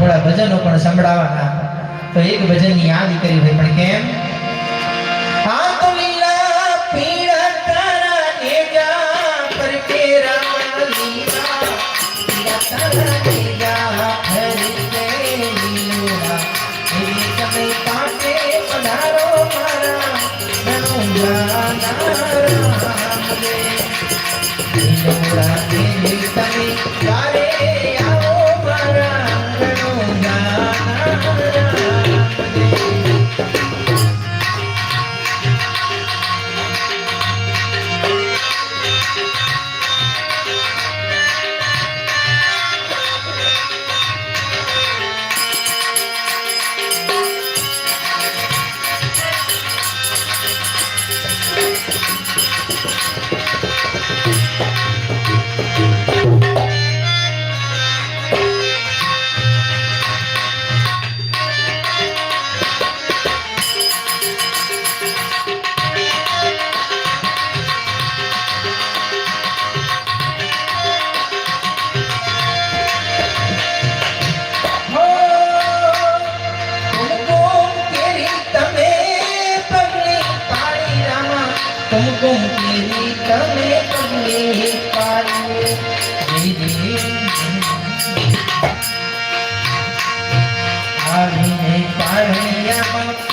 થોડા ભજનો પણ સંભળાવવાના તો એક ભજનની યાદ કરી ભાઈ પણ કેમ હા તો લીલા પીળા તારા નેજા પર કે રામ લીલા પીળા તારા નેજા હરિ લીલા એવી તમે પાટે પધારો મારા ગણુલા નારામ દે લીલા દેવી તમે ગારે આવો મારા ગણુલા નારામ દે कुमकुम केरी तमे पगले पारिए आने पारिया